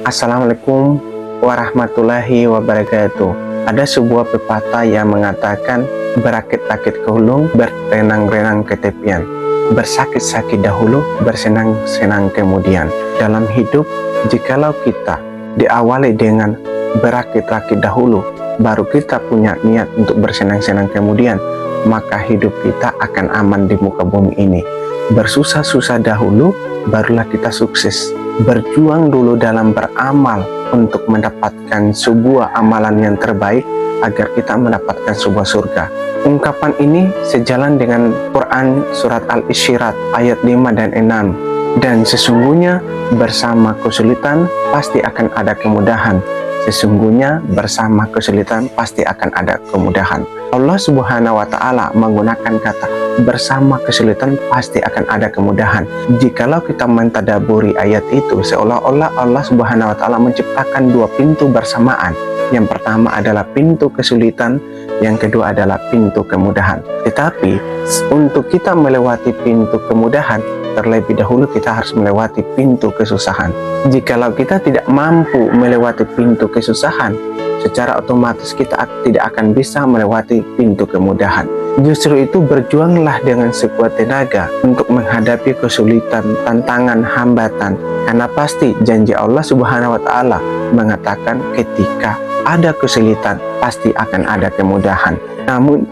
Assalamualaikum warahmatullahi wabarakatuh. Ada sebuah pepatah yang mengatakan, berakit-akit ke hulu, berenang-renang ke tepian. Bersakit-sakit dahulu, bersenang-senang kemudian. Dalam hidup, jikalau kita diawali dengan berakit-akit dahulu, baru kita punya niat untuk bersenang-senang kemudian, maka hidup kita akan aman di muka bumi ini. Bersusah-susah dahulu, barulah kita sukses. Berjuang dulu dalam beramal untuk mendapatkan sebuah amalan yang terbaik agar kita mendapatkan sebuah surga. Ungkapan ini sejalan dengan Quran surat Al-Isyirat ayat 5 dan 6. Dan sesungguhnya bersama kesulitan pasti akan ada kemudahan. Sesungguhnya bersama kesulitan pasti akan ada kemudahan. Allah Subhanahu wa Ta'ala menggunakan kata bersama kesulitan pasti akan ada kemudahan. Jikalau kita mentadaburi ayat itu, seolah-olah Allah Subhanahu wa Ta'ala menciptakan dua pintu bersamaan. Yang pertama adalah pintu kesulitan, yang kedua adalah pintu kemudahan. Tetapi untuk kita melewati pintu kemudahan, terlebih dahulu kita harus melewati pintu kesusahan. Jikalau kita tidak mampu melewati pintu kesusahan, secara otomatis kita tidak akan bisa melewati pintu kemudahan. Justru itu berjuanglah dengan sekuat tenaga untuk menghadapi kesulitan, tantangan, hambatan. Karena pasti janji Allah Subhanahu wa Ta'ala mengatakan ketika ada kesulitan pasti akan ada kemudahan. Namun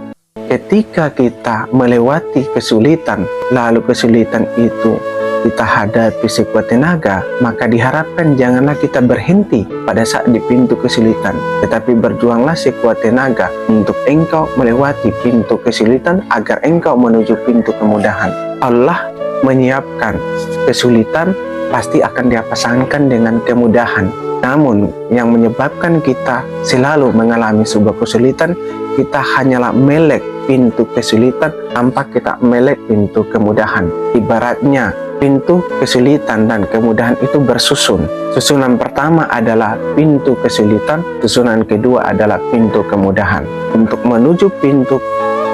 ketika kita melewati kesulitan, lalu kesulitan itu kita hadapi sekuat tenaga, maka diharapkan janganlah kita berhenti pada saat di pintu kesulitan, tetapi berjuanglah sekuat tenaga untuk engkau melewati pintu kesulitan agar engkau menuju pintu kemudahan. Allah menyiapkan kesulitan pasti akan dia pasangkan dengan kemudahan. Namun yang menyebabkan kita selalu mengalami sebuah kesulitan, kita hanyalah melek pintu kesulitan tanpa kita melek pintu kemudahan. Ibaratnya pintu kesulitan dan kemudahan itu bersusun. Susunan pertama adalah pintu kesulitan, susunan kedua adalah pintu kemudahan. Untuk menuju pintu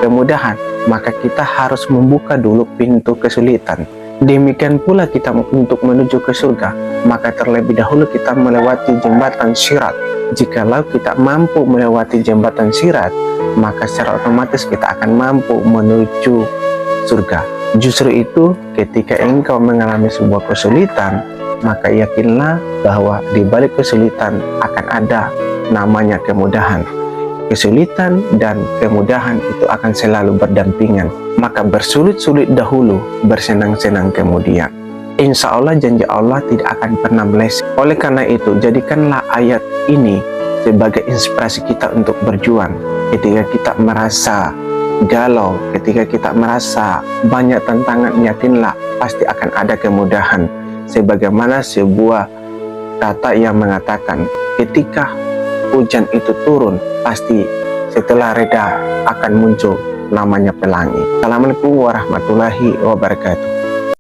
kemudahan, maka kita harus membuka dulu pintu kesulitan. Demikian pula kita untuk menuju ke surga, maka terlebih dahulu kita melewati jembatan Sirat. Jikalau kita mampu melewati jembatan Sirat, maka secara otomatis kita akan mampu menuju surga. Justru itu, ketika engkau mengalami sebuah kesulitan, maka yakinlah bahwa di balik kesulitan akan ada namanya kemudahan. Kesulitan dan kemudahan itu akan selalu berdampingan. Maka bersulit-sulit dahulu, bersenang-senang kemudian. Insya Allah janji Allah tidak akan pernah meleset. Oleh karena itu, jadikanlah ayat ini sebagai inspirasi kita untuk berjuang. Ketika kita merasa galau, ketika kita merasa banyak tantangan, yakinlah pasti akan ada kemudahan. Sebagaimana sebuah kata yang mengatakan, ketika hujan itu turun, pasti setelah reda akan muncul namanya pelangi. Assalamualaikum warahmatullahi wabarakatuh.